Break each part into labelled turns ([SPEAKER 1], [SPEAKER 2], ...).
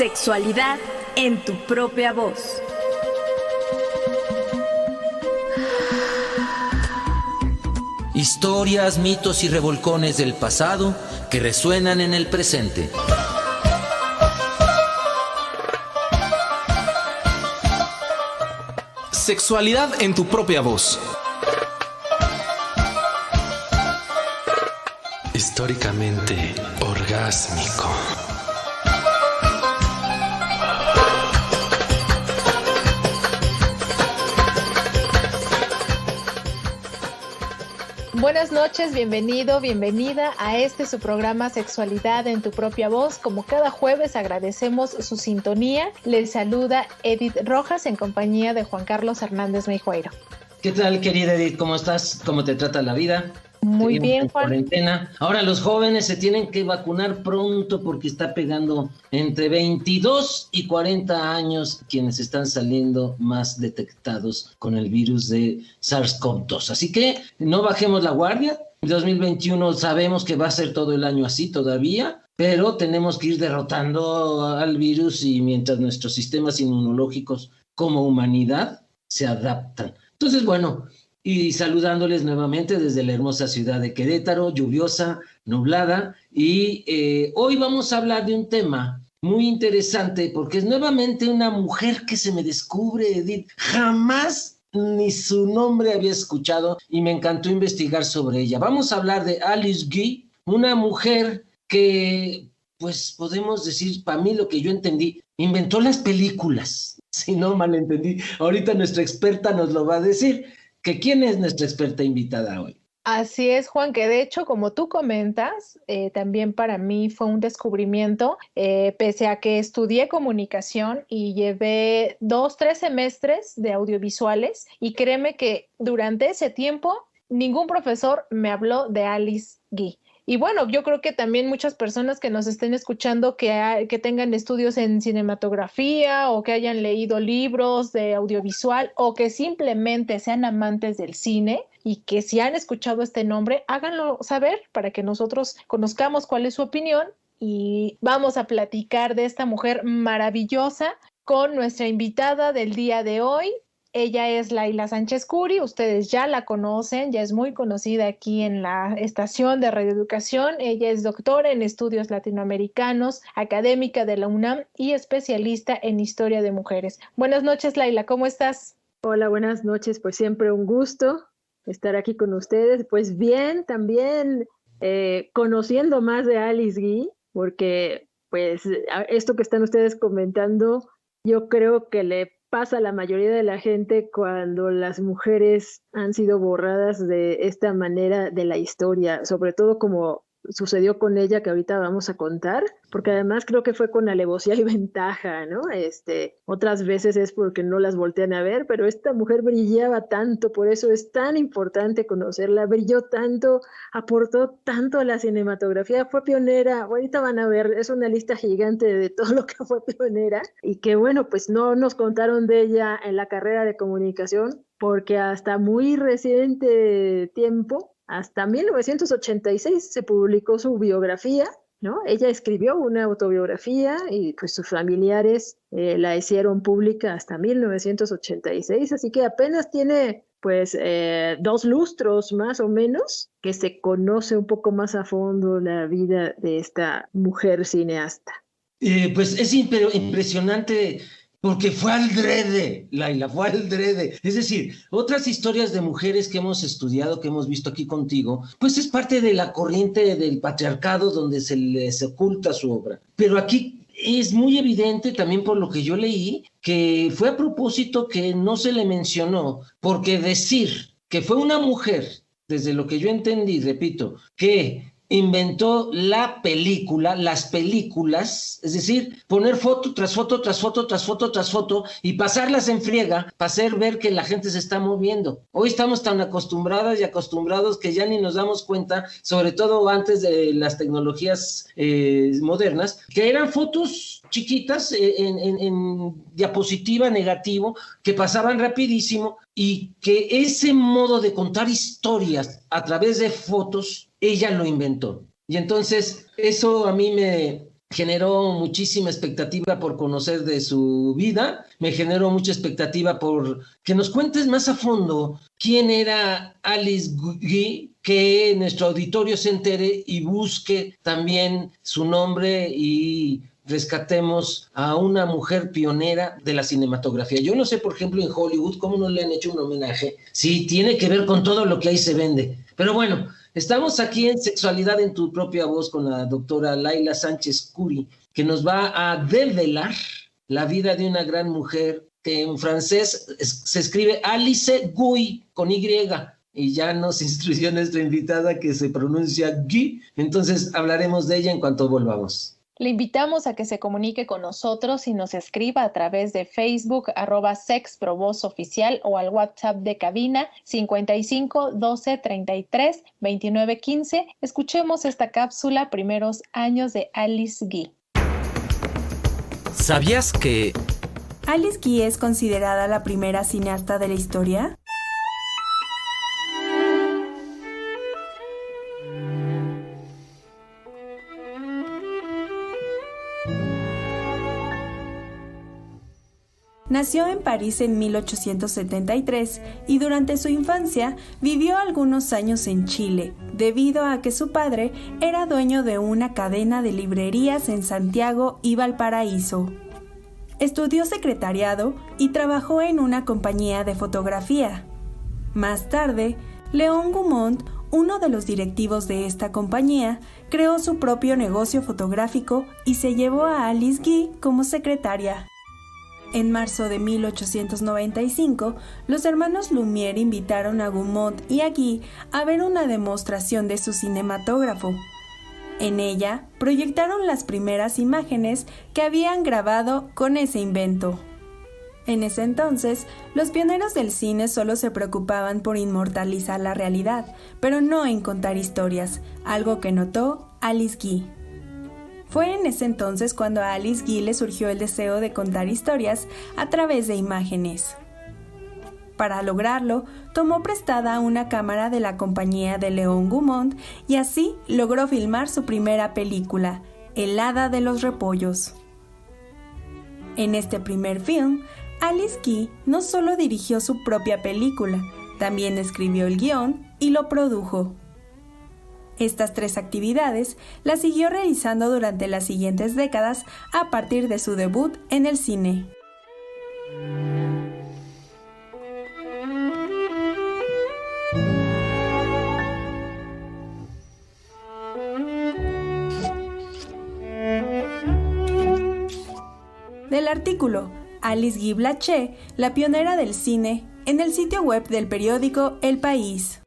[SPEAKER 1] Sexualidad en tu propia voz.
[SPEAKER 2] Historias, mitos y revolcones del pasado que resuenan en el presente.
[SPEAKER 3] Sexualidad en tu propia voz.
[SPEAKER 4] Históricamente orgásmico.
[SPEAKER 5] Buenas noches, bienvenido, bienvenida a su programa Sexualidad en tu propia voz. Como cada jueves agradecemos su sintonía. Les saluda Edith Rojas en compañía de Juan Carlos Hernández Meijueiro.
[SPEAKER 6] ¿Qué tal, querida Edith? ¿Cómo estás? ¿Cómo te trata la vida?
[SPEAKER 5] Muy bien, Juan.
[SPEAKER 6] Cuarentena. Ahora los jóvenes se tienen que vacunar pronto porque está pegando entre 22 y 40 años quienes están saliendo más detectados con el virus de SARS-CoV-2. Así que no bajemos la guardia. En 2021 sabemos que va a ser todo el año así todavía, pero tenemos que ir derrotando al virus y mientras nuestros sistemas inmunológicos como humanidad se adaptan. Entonces, bueno, y saludándoles nuevamente desde la hermosa ciudad de Querétaro, lluviosa, nublada, y hoy vamos a hablar de un tema muy interesante porque es nuevamente una mujer que se me descubre, Edith. Jamás ni su nombre había escuchado y me encantó investigar sobre ella. Vamos a hablar de Alice Guy, una mujer que, pues podemos decir, para mí lo que yo entendí, inventó las películas, si no mal entendí. Ahorita nuestra experta nos lo va a decir. ¿Quién es nuestra experta invitada hoy?
[SPEAKER 5] Así es, Juan, que de hecho, como tú comentas, también para mí fue un descubrimiento, pese a que estudié comunicación y llevé 2-3 semestres de audiovisuales, y créeme que durante ese tiempo ningún profesor me habló de Alice Guy. Y bueno, yo creo que también muchas personas que nos estén escuchando que tengan estudios en cinematografía o que hayan leído libros de audiovisual o que simplemente sean amantes del cine y que si han escuchado este nombre, háganlo saber para que nosotros conozcamos cuál es su opinión, y vamos a platicar de esta mujer maravillosa con nuestra invitada del día de hoy. Ella es Laila Sánchez Curi, ustedes ya la conocen, ya es muy conocida aquí en la estación de Radio Educación. Ella es doctora en estudios latinoamericanos, académica de la UNAM y especialista en historia de mujeres. Buenas noches, Laila, ¿cómo estás?
[SPEAKER 7] Hola, buenas noches, pues siempre un gusto estar aquí con ustedes. Pues bien, también conociendo más de Alice Guy, porque pues esto que están ustedes comentando, yo creo que le pasa a la mayoría de la gente cuando las mujeres han sido borradas de esta manera de la historia, sobre todo como sucedió con ella, que ahorita vamos a contar, porque además creo que fue con alevosía y ventaja, ¿no? Otras veces es porque no las voltean a ver, pero esta mujer brillaba tanto, por eso es tan importante conocerla, brilló tanto, aportó tanto a la cinematografía, fue pionera. Ahorita van a ver, es una lista gigante de todo lo que fue pionera, y que bueno, pues no nos contaron de ella en la carrera de comunicación, porque hasta muy reciente tiempo, hasta 1986 se publicó su biografía, ¿no? Ella escribió una autobiografía y pues sus familiares la hicieron pública hasta 1986, así que apenas tiene pues 2 lustros más o menos que se conoce un poco más a fondo la vida de esta mujer cineasta.
[SPEAKER 6] Pues es impresionante. Porque fue al drede, Laila, fue al drede. Es decir, otras historias de mujeres que hemos estudiado, que hemos visto aquí contigo, pues es parte de la corriente del patriarcado donde se les oculta su obra. Pero aquí es muy evidente, también por lo que yo leí, que fue a propósito que no se le mencionó, porque decir que fue una mujer, desde lo que yo entendí, repito, que inventó la película, las películas, es decir, poner foto tras foto, tras foto, tras foto, tras foto y pasarlas en friega para hacer ver que la gente se está moviendo. Hoy estamos tan acostumbradas y acostumbrados que ya ni nos damos cuenta, sobre todo antes de las tecnologías modernas, que eran fotos chiquitas en diapositiva negativo que pasaban rapidísimo, y que ese modo de contar historias a través de fotos ella lo inventó. Y entonces eso a mí generó muchísima expectativa por conocer de su vida, me generó mucha expectativa por que nos cuentes más a fondo quién era Alice Guy, que nuestro auditorio se entere y busque también su nombre y rescatemos a una mujer pionera de la cinematografía. Yo no sé, por ejemplo, en Hollywood, cómo no le han hecho un homenaje, si tiene que ver con todo lo que ahí se vende. Pero bueno, estamos aquí en Sexualidad en tu propia voz con la doctora Layla Sánchez Curi, que nos va a develar la vida de una gran mujer que en francés se escribe Alice Guy con Y, y ya nos instruyó nuestra invitada que se pronuncia Guy, entonces hablaremos de ella en cuanto volvamos.
[SPEAKER 5] Le invitamos a que se comunique con nosotros y nos escriba a través de Facebook @sexprobvozoficial o al WhatsApp de cabina 55 12 33 29 15. Escuchemos esta cápsula Primeros años de Alice Guy.
[SPEAKER 2] ¿Sabías que
[SPEAKER 1] ¿Alice Guy es considerada la primera cineasta de la historia? Nació en París en 1873 y durante su infancia vivió algunos años en Chile, debido a que su padre era dueño de una cadena de librerías en Santiago y Valparaíso. Estudió secretariado y trabajó en una compañía de fotografía. Más tarde, Léon Gaumont, uno de los directivos de esta compañía, creó su propio negocio fotográfico y se llevó a Alice Guy como secretaria. En marzo de 1895, los hermanos Lumière invitaron a Gaumont y a Guy a ver una demostración de su cinematógrafo. En ella, proyectaron las primeras imágenes que habían grabado con ese invento. En ese entonces, los pioneros del cine solo se preocupaban por inmortalizar la realidad, pero no en contar historias, algo que notó Alice Guy. Fue en ese entonces cuando a Alice Guy le surgió el deseo de contar historias a través de imágenes. Para lograrlo, tomó prestada una cámara de la compañía de Léon Gaumont y así logró filmar su primera película, El hada de los repollos. En este primer film, Alice Guy no solo dirigió su propia película, también escribió el guión y lo produjo. Estas tres actividades las siguió realizando durante las siguientes décadas a partir de su debut en el cine. Del artículo Alice Guy Blaché, la pionera del cine, en el sitio web del periódico El País.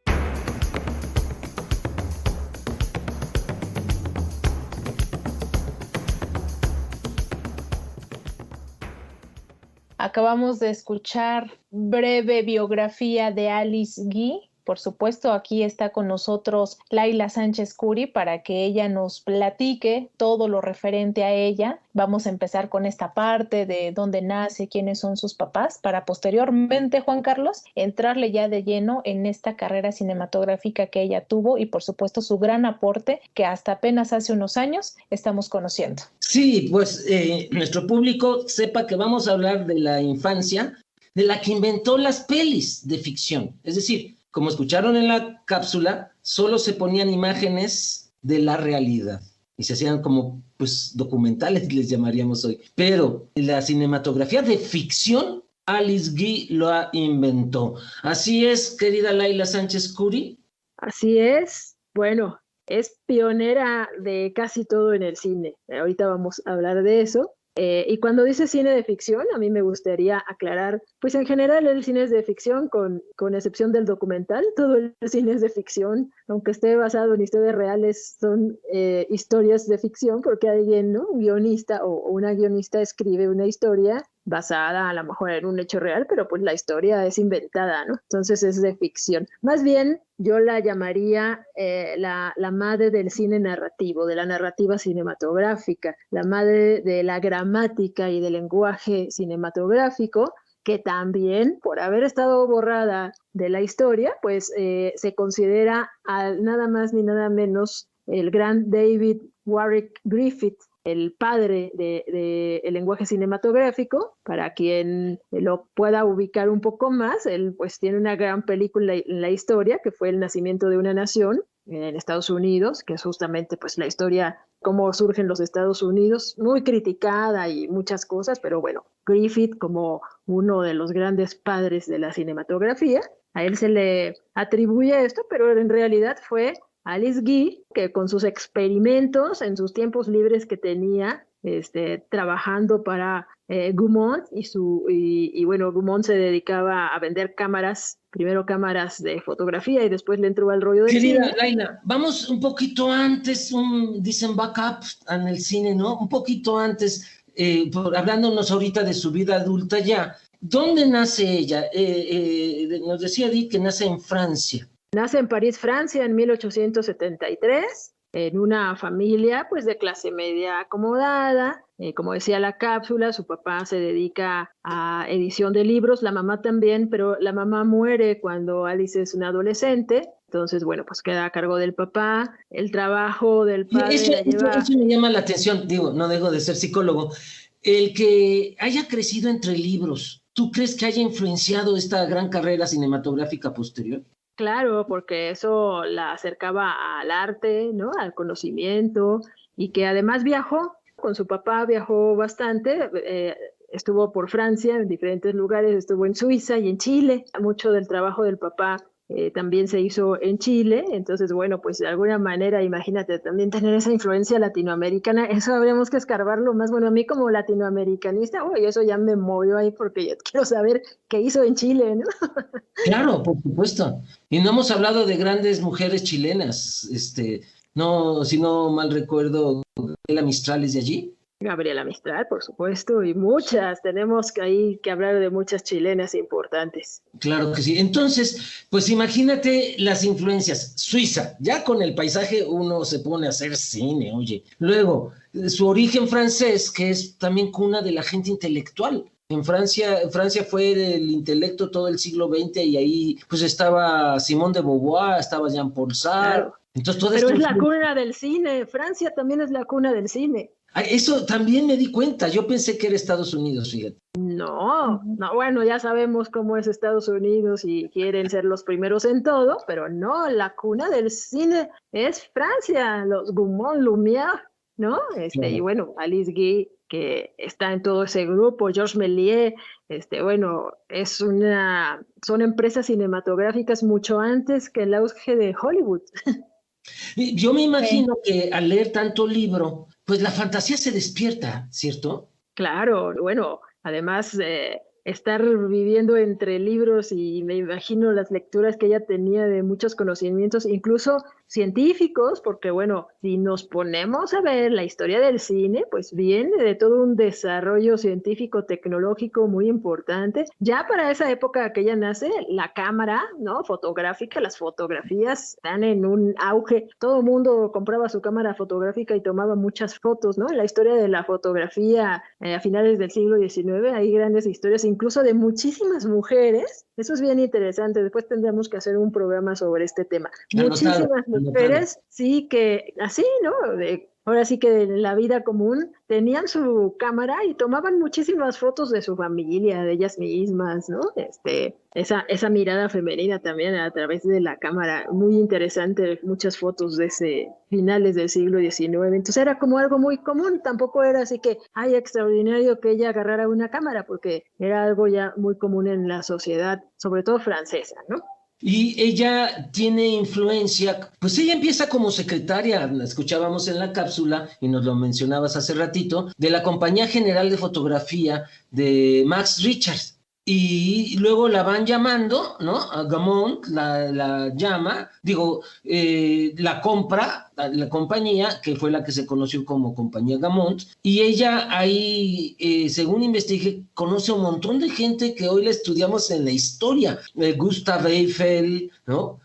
[SPEAKER 5] Acabamos de escuchar breve biografía de Alice Guy. Por supuesto, aquí está con nosotros Layla Sánchez Curi para que ella nos platique todo lo referente a ella. Vamos a empezar con esta parte de dónde nace, quiénes son sus papás, para posteriormente, Juan Carlos, entrarle ya de lleno en esta carrera cinematográfica que ella tuvo y, por supuesto, su gran aporte que hasta apenas hace unos años estamos conociendo.
[SPEAKER 6] Sí, pues nuestro público sepa que vamos a hablar de la infancia de la que inventó las pelis de ficción. Es decir, como escucharon en la cápsula, solo se ponían imágenes de la realidad y se hacían como pues documentales, les llamaríamos hoy. Pero la cinematografía de ficción, Alice Guy lo inventó. Así es, querida Layla Sánchez Curi.
[SPEAKER 7] Así es. Bueno, es pionera de casi todo en el cine. Ahorita vamos a hablar de eso. Y cuando dice cine de ficción, a mí me gustaría aclarar, pues en general el cine es de ficción, con excepción del documental, todo el cine es de ficción, aunque esté basado en historias reales, son historias de ficción, porque alguien, ¿no? Un guionista o una guionista escribe una historia basada a lo mejor en un hecho real, pero pues la historia es inventada, ¿no? Entonces es de ficción. Más bien, yo la llamaría la madre del cine narrativo, de la narrativa cinematográfica, la madre de la gramática y del lenguaje cinematográfico, que también, por haber estado borrada de la historia, pues se considera nada más ni nada menos el gran David Warwick Griffith, el padre de el lenguaje cinematográfico. Para quien lo pueda ubicar un poco más, él pues tiene una gran película en la historia, que fue El nacimiento de una nación en Estados Unidos, que es justamente pues la historia, cómo surgen los Estados Unidos, muy criticada y muchas cosas, pero bueno, Griffith, como uno de los grandes padres de la cinematografía, a él se le atribuye esto, pero en realidad fue Alice Guy, que con sus experimentos en sus tiempos libres que tenía, trabajando para Gaumont, y bueno, Gaumont se dedicaba a vender cámaras, primero cámaras de fotografía y después le entró al rollo del cine.
[SPEAKER 6] Querida Laila, vamos un poquito antes, dicen backup en el cine, ¿no? Un poquito antes, hablándonos ahorita de su vida adulta ya. ¿Dónde nace ella? Nos decía Di que nace en Francia.
[SPEAKER 7] Nace en París, Francia, en 1873, en una familia pues de clase media acomodada. Como decía la cápsula, su papá se dedica a edición de libros, la mamá también, pero la mamá muere cuando Alice es una adolescente. Entonces, bueno, pues queda a cargo del papá. El trabajo del padre
[SPEAKER 6] Eso me llama la atención, digo, no dejo de ser psicólogo. El que haya crecido entre libros, ¿tú crees que haya influenciado esta gran carrera cinematográfica posterior?
[SPEAKER 7] Claro, porque eso la acercaba al arte, ¿no? Al conocimiento, y que además viajó, con su papá viajó bastante, estuvo por Francia en diferentes lugares, estuvo en Suiza y en Chile. Mucho del trabajo del papá también se hizo en Chile, entonces bueno, pues de alguna manera, imagínate, también tener esa influencia latinoamericana, eso habríamos que escarbarlo más. Bueno, a mí como latinoamericanista, uy, eso ya me movió ahí porque yo quiero saber qué hizo en Chile, ¿no?
[SPEAKER 6] Claro, por supuesto. Y no hemos hablado de grandes mujeres chilenas, no, si no mal recuerdo, Gabriela Mistral es de allí.
[SPEAKER 7] Gabriela Mistral, por supuesto, y muchas, tenemos que hablar de muchas chilenas importantes.
[SPEAKER 6] Claro que sí. Entonces, pues imagínate las influencias. Suiza, ya con el paisaje uno se pone a hacer cine, oye. Luego, su origen francés, que es también cuna de la gente intelectual. En Francia fue el intelecto todo el siglo XX, y ahí pues estaba Simone de Beauvoir, estaba Jean-Paul Sartre. Claro. Entonces, todo
[SPEAKER 7] pero es la cuna del cine, Francia también es la cuna del cine.
[SPEAKER 6] Eso también me di cuenta, yo pensé que era Estados Unidos, fíjate.
[SPEAKER 7] No, bueno, ya sabemos cómo es Estados Unidos y quieren ser los primeros en todo, pero no, la cuna del cine es Francia, los Gaumont, Lumière, ¿no? Claro. Y bueno, Alice Guy, que está en todo ese grupo, Georges Méliès, bueno, son empresas cinematográficas mucho antes que el auge de Hollywood.
[SPEAKER 6] Yo me imagino que al leer tanto libro, pues la fantasía se despierta, ¿cierto?
[SPEAKER 7] Claro, bueno, además estar viviendo entre libros, y me imagino las lecturas que ella tenía de muchos conocimientos, incluso científicos, porque bueno, si nos ponemos a ver la historia del cine, pues viene de todo un desarrollo científico, tecnológico muy importante. Ya para esa época que ella nace, la cámara, ¿no? Fotográfica, las fotografías están en un auge. Todo el mundo compraba su cámara fotográfica y tomaba muchas fotos, ¿no? En la historia de la fotografía a finales del siglo XIX hay grandes historias, incluso de muchísimas mujeres. Eso es bien interesante. Después tendremos que hacer un programa sobre este tema. Muchísimas mujeres, sí, que así, ¿no? Ahora sí que en la vida común tenían su cámara y tomaban muchísimas fotos de su familia, de ellas mismas, ¿no? Esa mirada femenina también a través de la cámara, muy interesante, muchas fotos de finales del siglo XIX. Entonces era como algo muy común, tampoco era así que, ay, extraordinario que ella agarrara una cámara, porque era algo ya muy común en la sociedad, sobre todo francesa, ¿no?
[SPEAKER 6] Y ella tiene influencia, pues ella empieza como secretaria, la escuchábamos en la cápsula y nos lo mencionabas hace ratito, de la Compañía General de Fotografía de Max Richards. Y luego la van llamando, ¿no? A Gaumont la llama, la compra la compañía, que fue la que se conoció como Compañía Gaumont, y ella ahí, según investigué, conoce un montón de gente que hoy la estudiamos en la historia, Gustave Eiffel, ¿no?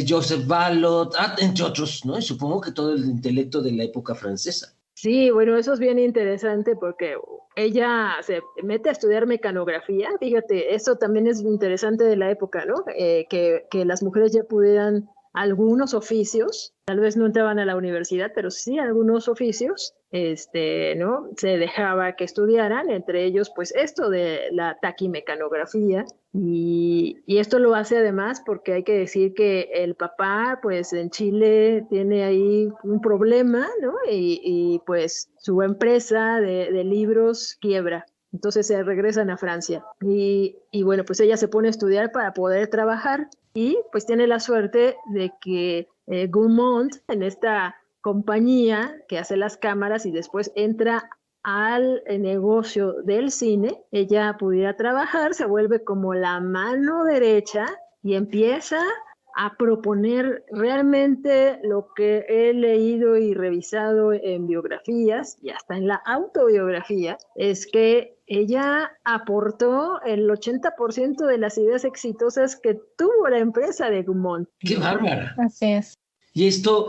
[SPEAKER 6] Joseph Ballot, entre otros, ¿no? Y supongo que todo el intelecto de la época francesa.
[SPEAKER 7] Sí, bueno, eso es bien interesante porque ella se mete a estudiar mecanografía. Fíjate, eso también es interesante de la época, ¿no? Que las mujeres ya pudieran algunos oficios, tal vez no entraban a la universidad, pero sí algunos oficios, ¿no? Se dejaba que estudiaran, entre ellos pues esto de la taquimecanografía, y esto lo hace además porque hay que decir que el papá pues en Chile tiene ahí un problema, ¿no? Y pues su empresa de libros quiebra. Entonces se regresan a Francia y bueno, pues ella se pone a estudiar para poder trabajar y pues tiene la suerte de que Gaumont, en esta compañía que hace las cámaras y después entra al negocio del cine, ella pudiera trabajar, se vuelve como la mano derecha y empieza a proponer realmente lo que he leído y revisado en biografías y hasta en la autobiografía, es que ella aportó el 80% de las ideas exitosas que tuvo la empresa de Gaumont.
[SPEAKER 6] ¡Qué bárbara!
[SPEAKER 5] Así es.
[SPEAKER 6] Y esto,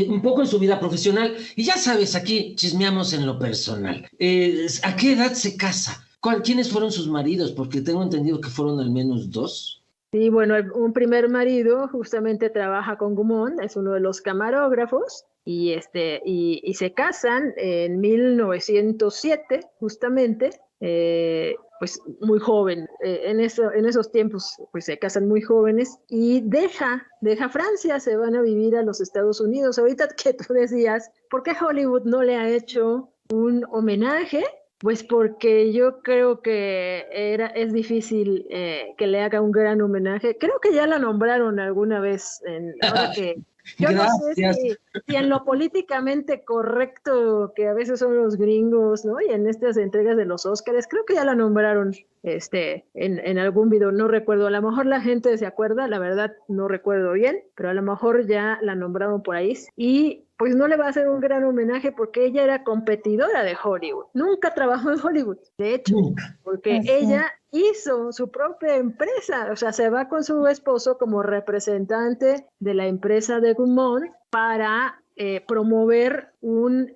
[SPEAKER 6] un poco en su vida profesional. Y ya sabes, aquí chismeamos en lo personal. ¿A qué edad se casa? ¿Quiénes fueron sus maridos? Porque tengo entendido que fueron al menos 2.
[SPEAKER 7] Sí, bueno, un primer marido justamente trabaja con Gaumont, es uno de los camarógrafos, y se casan en 1907, justamente, pues muy joven, en esos tiempos pues se casan muy jóvenes, y deja Francia, se van a vivir a los Estados Unidos. Ahorita que tú decías, ¿por qué Hollywood no le ha hecho un homenaje? Pues porque yo creo que es difícil que le haga un gran homenaje. Creo que ya la nombraron alguna vez. Ahora que yo no sé si en lo políticamente correcto que a veces son los gringos, ¿no? Y en estas entregas de los Óscares, creo que ya la nombraron en algún video, no recuerdo. A lo mejor la gente se acuerda, la verdad no recuerdo bien, pero a lo mejor ya la nombraron por ahí. Y pues no le va a hacer un gran homenaje porque ella era competidora de Hollywood. Nunca trabajó en Hollywood, de hecho, porque ella hizo su propia empresa. O sea, se va con su esposo como representante de la empresa de Gaumont para promover un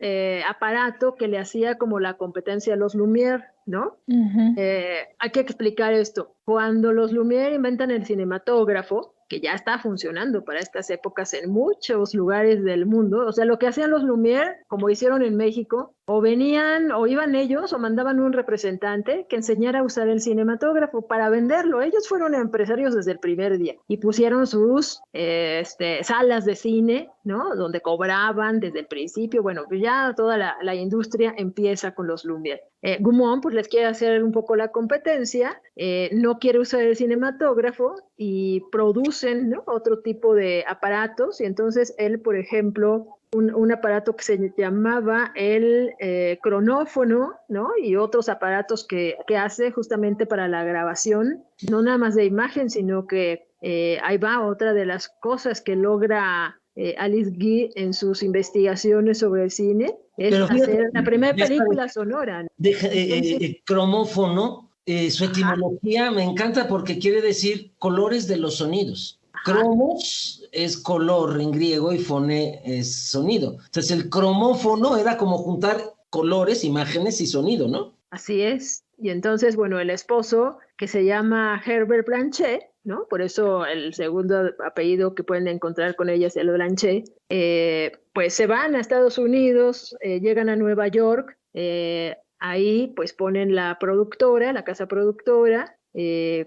[SPEAKER 7] aparato que le hacía como la competencia a los Lumière, ¿no? Hay que explicar esto. Cuando los Lumière inventan el cinematógrafo, que ya está funcionando para estas épocas en muchos lugares del mundo, o sea, lo que hacían los Lumière, como hicieron en México, o venían, o iban ellos, o mandaban un representante que enseñara a usar el cinematógrafo para venderlo. Ellos fueron empresarios desde el primer día y pusieron sus salas de cine, ¿no? Donde cobraban desde el principio. Bueno, pues ya toda la industria empieza con los Lumière. Gaumont pues les quiere hacer un poco la competencia, no quiere usar el cinematógrafo y producen, ¿no? Otro tipo de aparatos, y entonces él, por ejemplo, un aparato que se llamaba el cronófono, ¿no? Y otros aparatos que hace justamente para la grabación, no nada más de imagen, sino que ahí va otra de las cosas que logra Alice Guy en sus investigaciones sobre el cine, es hacer la primera película sonora.
[SPEAKER 6] Cromófono, su etimología me encanta porque quiere decir colores de los sonidos. Cromos es color en griego y fone es sonido. Entonces el cromófono era como juntar colores, imágenes y sonido, ¿no?
[SPEAKER 7] Así es. Y entonces, bueno, el esposo, que se llama Herbert Blanchet, ¿no? Por eso el segundo apellido que pueden encontrar con ella es el Blanchet, pues se van a Estados Unidos, llegan a Nueva York, ahí pues ponen la productora, la casa productora,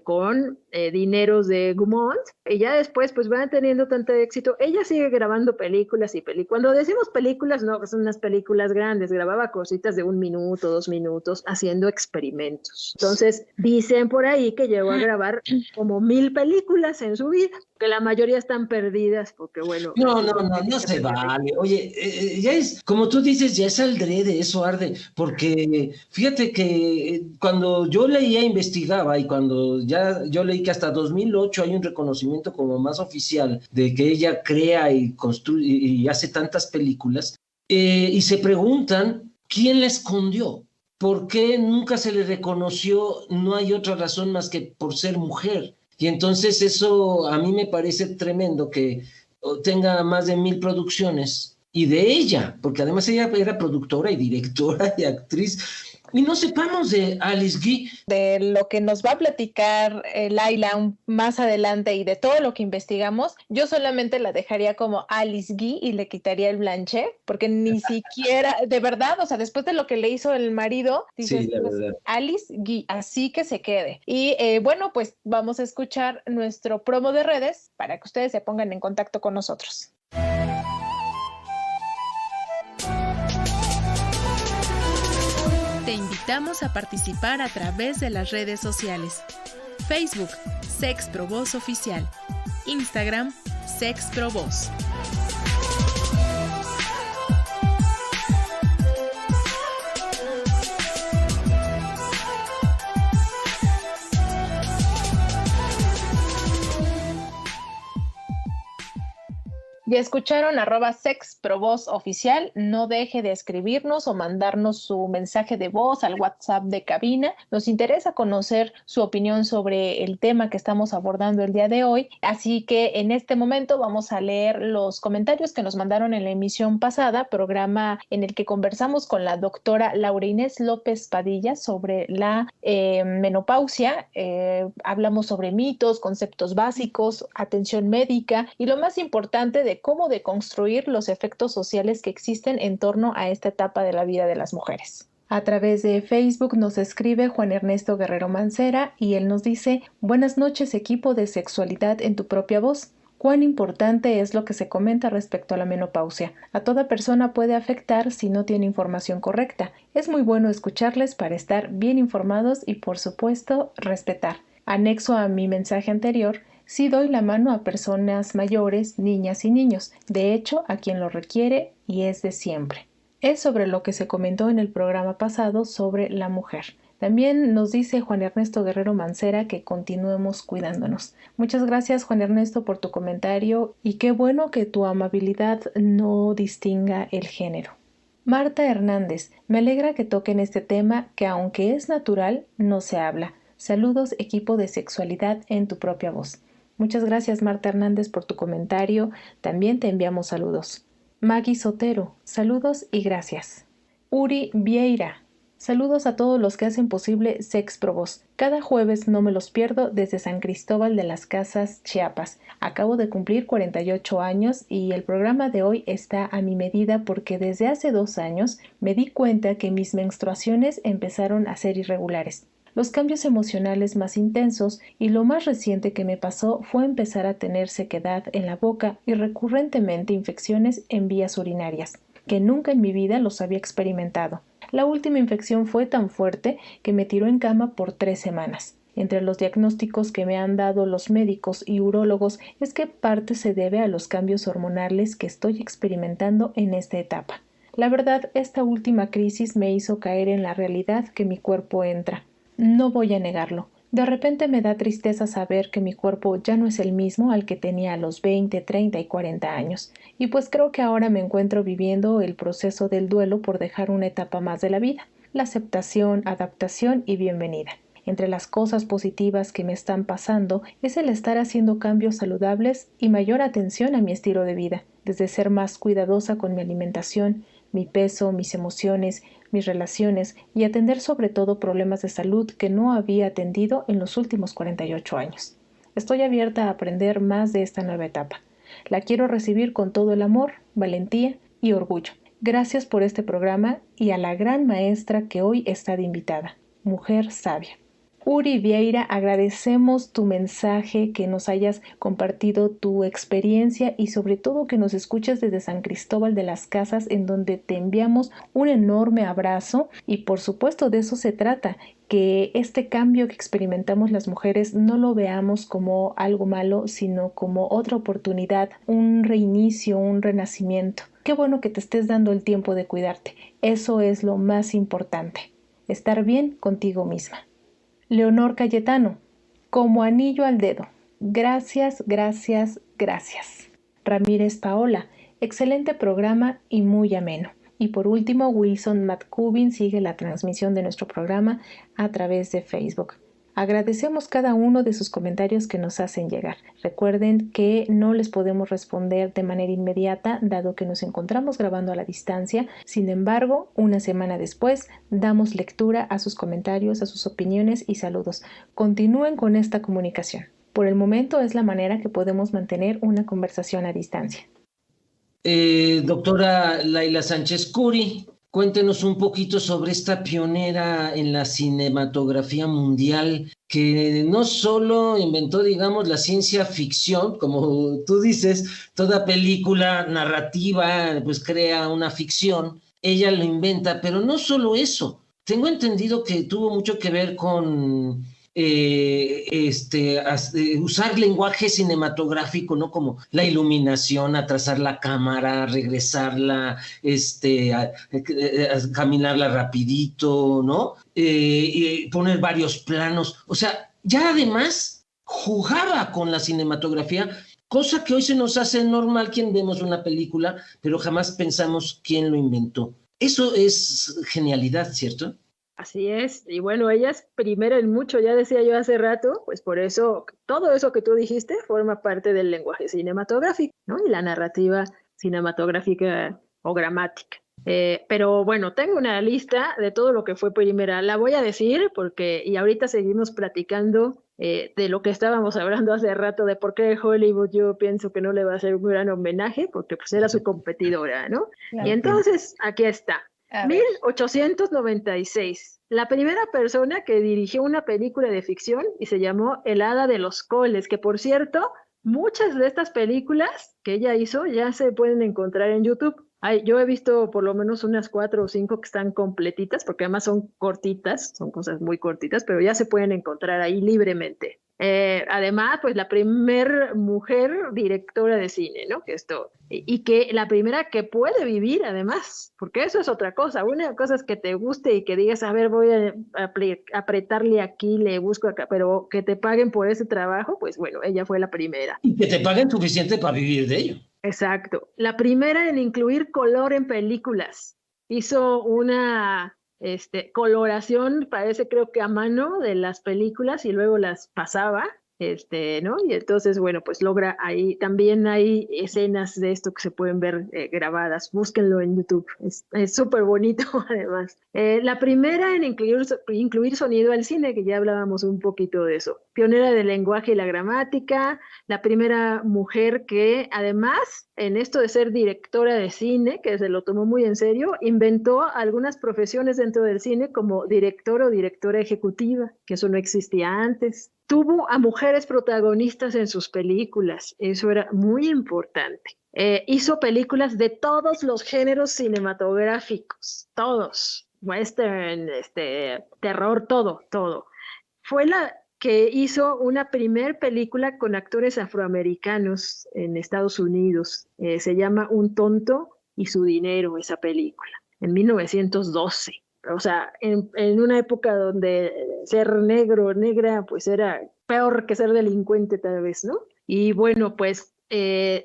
[SPEAKER 7] con dineros de Gaumont, y ya después pues van teniendo tanto éxito. Ella sigue grabando películas y películas. Cuando decimos películas, no, son unas películas grandes, grababa cositas de 1 minuto, 2 minutos, haciendo experimentos. Entonces dicen por ahí que llegó a grabar como 1000 películas en su vida, que la mayoría están perdidas porque bueno...
[SPEAKER 6] No se vale. Oye, ya es, como tú dices, ya es adrede, eso arde, porque fíjate que cuando yo leía, investigaba, y cuando ya yo leí que hasta 2008 hay un reconocimiento como más oficial de que ella crea y construye y hace tantas películas, y se preguntan quién la escondió, por qué nunca se le reconoció. No hay otra razón más que por ser mujer. Y entonces eso a mí me parece tremendo, que tenga más de 1000 producciones, y de ella, porque además ella era productora y directora y actriz. y no sepamos de Alice Guy.
[SPEAKER 5] De lo que nos va a platicar Laila más adelante y de todo lo que investigamos, yo solamente la dejaría como Alice Guy y le quitaría el Blanchet, porque ni siquiera, de verdad, o sea, después de lo que le hizo el marido, dices,
[SPEAKER 6] Sí, la verdad.
[SPEAKER 5] Alice Guy, así que se quede. Y bueno, pues vamos a escuchar nuestro promo de redes para que ustedes se pongan en contacto con nosotros.
[SPEAKER 8] Te invitamos a participar a través de las redes sociales. Facebook, Sexprovoz Oficial. Instagram, Sexprovoz.
[SPEAKER 5] Ya escucharon @sexprovoz oficial. No deje de escribirnos o mandarnos su mensaje de voz al WhatsApp de cabina. Nos interesa conocer su opinión sobre el tema que estamos abordando el día de hoy. Así que en este momento vamos a leer los comentarios que nos mandaron en la emisión pasada, programa en el que conversamos con la doctora Laura Inés López Padilla sobre la menopausia. Hablamos sobre mitos, conceptos básicos, atención médica y lo más importante de cómo deconstruir los efectos sociales que existen en torno a esta etapa de la vida de las mujeres. A través de Facebook nos escribe Juan Ernesto Guerrero Mancera y él nos dice: buenas noches, equipo de Sexualidad en tu propia voz. Cuán importante es lo que se comenta respecto a la menopausia. A toda persona puede afectar si no tiene información correcta. Es muy bueno escucharles para estar bien informados y, por supuesto, respetar. Anexo a mi mensaje anterior, sí doy la mano a personas mayores, niñas y niños, de hecho a quien lo requiere y es de siempre. Es sobre lo que se comentó en el programa pasado sobre la mujer. También nos dice Juan Ernesto Guerrero Mancera que continuemos cuidándonos. Muchas gracias, Juan Ernesto, por tu comentario y qué bueno que tu amabilidad no distinga el género. Marta Hernández, me alegra que toquen este tema que aunque es natural, no se habla. Saludos, equipo de Sexualidad en tu propia voz. Muchas gracias, Marta Hernández, por tu comentario. También te enviamos saludos. Maggie Sotero, saludos y gracias. Uri Vieira, saludos a todos los que hacen posible Sexprovoz. Cada jueves no me los pierdo desde San Cristóbal de las Casas, Chiapas. Acabo de cumplir 48 años y el programa de hoy está a mi medida porque desde hace 2 años me di cuenta que mis menstruaciones empezaron a ser irregulares. Los cambios emocionales más intensos y lo más reciente que me pasó fue empezar a tener sequedad en la boca y recurrentemente infecciones en vías urinarias, que nunca en mi vida los había experimentado. La última infección fue tan fuerte que me tiró en cama por 3 semanas. Entre los diagnósticos que me han dado los médicos y urólogos es que parte se debe a los cambios hormonales que estoy experimentando en esta etapa. La verdad, esta última crisis me hizo caer en la realidad que mi cuerpo entra. No voy a negarlo. De repente me da tristeza saber que mi cuerpo ya no es el mismo al que tenía a los 20, 30 y 40 años. Y pues creo que ahora me encuentro viviendo el proceso del duelo por dejar una etapa más de la vida. La aceptación, adaptación y bienvenida. Entre las cosas positivas que me están pasando es el estar haciendo cambios saludables y mayor atención a mi estilo de vida, desde ser más cuidadosa con mi alimentación, mi peso, mis emociones, mis relaciones y atender sobre todo problemas de salud que no había atendido en los últimos 48 años. Estoy abierta a aprender más de esta nueva etapa. La quiero recibir con todo el amor, valentía y orgullo. Gracias por este programa y a la gran maestra que hoy está de invitada, mujer sabia. Uri Vieira, agradecemos tu mensaje, que nos hayas compartido tu experiencia y sobre todo que nos escuches desde San Cristóbal de las Casas, en donde te enviamos un enorme abrazo y por supuesto de eso se trata, que este cambio que experimentamos las mujeres no lo veamos como algo malo, sino como otra oportunidad, un reinicio, un renacimiento. Qué bueno que te estés dando el tiempo de cuidarte. Eso es lo más importante, estar bien contigo misma. Leonor Cayetano, como anillo al dedo. Gracias, gracias, gracias. Ramírez Paola, excelente programa y muy ameno. Y por último, Wilson McCubin sigue la transmisión de nuestro programa a través de Facebook. Agradecemos cada uno de sus comentarios que nos hacen llegar. Recuerden que no les podemos responder de manera inmediata, dado que nos encontramos grabando a la distancia. Sin embargo, una semana después, damos lectura a sus comentarios, a sus opiniones y saludos. Continúen con esta comunicación. Por el momento es la manera que podemos mantener una conversación a distancia.
[SPEAKER 6] Doctora Laila Sánchez Curi, cuéntenos un poquito sobre esta pionera en la cinematografía mundial que no solo inventó, digamos, la ciencia ficción, como tú dices, toda película narrativa pues crea una ficción, ella lo inventa, pero no solo eso. Tengo entendido que tuvo mucho que ver con usar lenguaje cinematográfico, ¿no? Como la iluminación, atrasar la cámara, regresarla, caminarla rapidito, ¿no? Poner varios planos. O sea, ya además jugaba con la cinematografía, cosa que hoy se nos hace normal quien vemos una película, pero jamás pensamos quién lo inventó. Eso es genialidad, ¿cierto?
[SPEAKER 7] Así es, y bueno, ella es primera en mucho, ya decía yo hace rato, pues por eso todo eso que tú dijiste forma parte del lenguaje cinematográfico, ¿no? Y la narrativa cinematográfica o gramática. Pero bueno, tengo una lista de todo lo que fue primera, la voy a decir porque, y ahorita seguimos platicando de lo que estábamos hablando hace rato, de por qué Hollywood yo pienso que no le va a hacer un gran homenaje, porque pues era su competidora, ¿no? Claro. Y entonces, aquí está. 1896. La primera persona que dirigió una película de ficción y se llamó El Hada de los Coles, que por cierto, muchas de estas películas que ella hizo ya se pueden encontrar en YouTube. Yo he visto por lo menos unas 4 o 5 que están completitas, porque además son cortitas, son cosas muy cortitas, pero ya se pueden encontrar ahí libremente. Además, pues la primer mujer directora de cine, ¿no? Y que la primera que puede vivir, además, porque eso es otra cosa. Una cosa es que te guste y que digas, a ver, voy a apretarle aquí, le busco acá, pero que te paguen por ese trabajo, pues bueno, ella fue la primera.
[SPEAKER 6] Y que te paguen suficiente para vivir de ello.
[SPEAKER 7] Exacto. La primera en incluir color en películas. Hizo una coloración, parece creo que a mano de las películas y luego las pasaba, ¿no? Y entonces, bueno, pues logra ahí, también hay escenas de esto que se pueden ver grabadas, búsquenlo en YouTube, es súper bonito además. La primera en incluir sonido al cine, que ya hablábamos un poquito de eso, pionera del lenguaje y la gramática, la primera mujer que además en esto de ser directora de cine, que se lo tomó muy en serio, inventó algunas profesiones dentro del cine como director o directora ejecutiva, que eso no existía antes. Tuvo a mujeres protagonistas en sus películas, eso era muy importante. Hizo películas de todos los géneros cinematográficos, todos, western, terror, todo. Fue la que hizo una primer película con actores afroamericanos en Estados Unidos. Se llama Un tonto y su dinero, esa película, en 1912. O sea, en una época donde ser negro o negra pues era peor que ser delincuente tal vez, ¿no? Y bueno, pues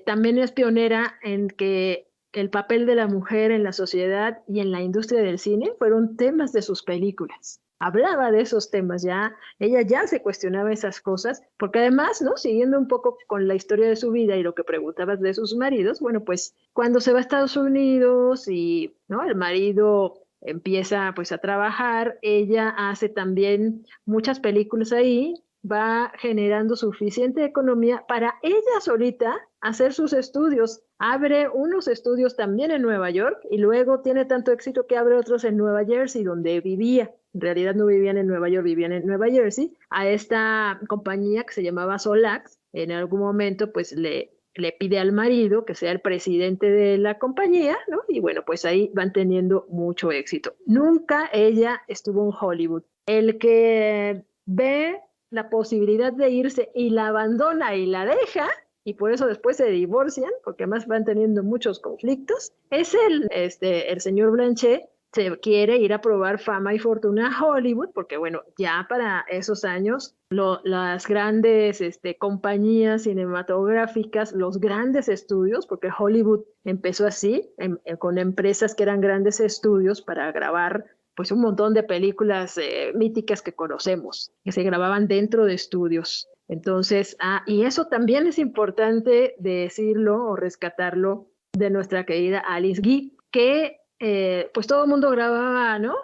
[SPEAKER 7] también es pionera en que el papel de la mujer en la sociedad y en la industria del cine fueron temas de sus películas. Hablaba de esos temas ya, ella ya se cuestionaba esas cosas, porque además, ¿no? Siguiendo un poco con la historia de su vida y lo que preguntabas de sus maridos, bueno, pues cuando se va a Estados Unidos y, ¿no? El marido empieza pues a trabajar, ella hace también muchas películas ahí, va generando suficiente economía para ella solita hacer sus estudios. Abre unos estudios también en Nueva York y luego tiene tanto éxito que abre otros en Nueva Jersey, donde vivía. En realidad no vivían en Nueva York, vivían en Nueva Jersey. A esta compañía que se llamaba Solax, en algún momento pues le pide al marido que sea el presidente de la compañía, ¿no? Y bueno, pues ahí van teniendo mucho éxito. Nunca ella estuvo en Hollywood. El que ve la posibilidad de irse y la abandona y la deja, y por eso después se divorcian, porque además van teniendo muchos conflictos, es el señor Blanchet. Se quiere ir a probar fama y fortuna a Hollywood, porque bueno, ya para esos años las grandes compañías cinematográficas, los grandes estudios, porque Hollywood empezó así, con empresas que eran grandes estudios para grabar pues un montón de películas míticas que conocemos, que se grababan dentro de estudios. Entonces, y eso también es importante decirlo o rescatarlo de nuestra querida Alice Guy, que pues todo el mundo grababa, ¿no?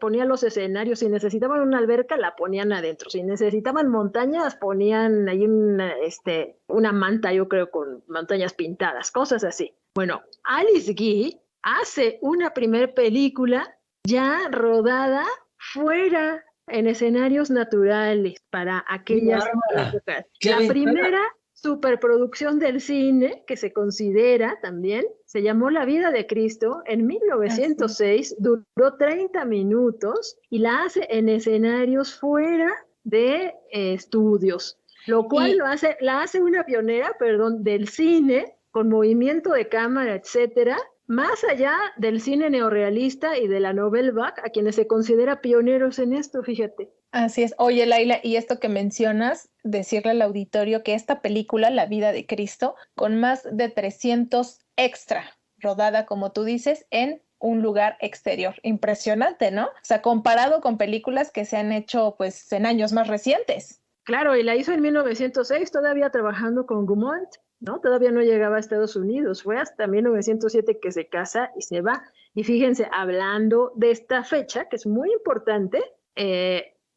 [SPEAKER 7] Ponían los escenarios, si necesitaban una alberca la ponían adentro, si necesitaban montañas ponían ahí una manta, yo creo, con montañas pintadas, cosas así. Bueno, Alice Guy hace una primer película ya rodada fuera, en escenarios naturales para aquellas épocas. La primera superproducción del cine que se considera también se llamó La vida de Cristo en 1906, duró 30 minutos y la hace en escenarios fuera de estudios, lo cual la hace una pionera, del cine con movimiento de cámara, etcétera, más allá del cine neorrealista y de la Nouvelle Vague, a quienes se considera pioneros en esto, fíjate.
[SPEAKER 5] Así es. Oye, Laila, y esto que mencionas, decirle al auditorio que esta película, La vida de Cristo, con más de 300 extra, rodada, como tú dices, en un lugar exterior. Impresionante, ¿no? O sea, comparado con películas que se han hecho, pues, en años más recientes.
[SPEAKER 7] Claro, y la hizo en 1906, todavía trabajando con Gaumont, ¿no? Todavía no llegaba a Estados Unidos, fue hasta 1907 que se casa y se va. Y fíjense, hablando de esta fecha, que es muy importante,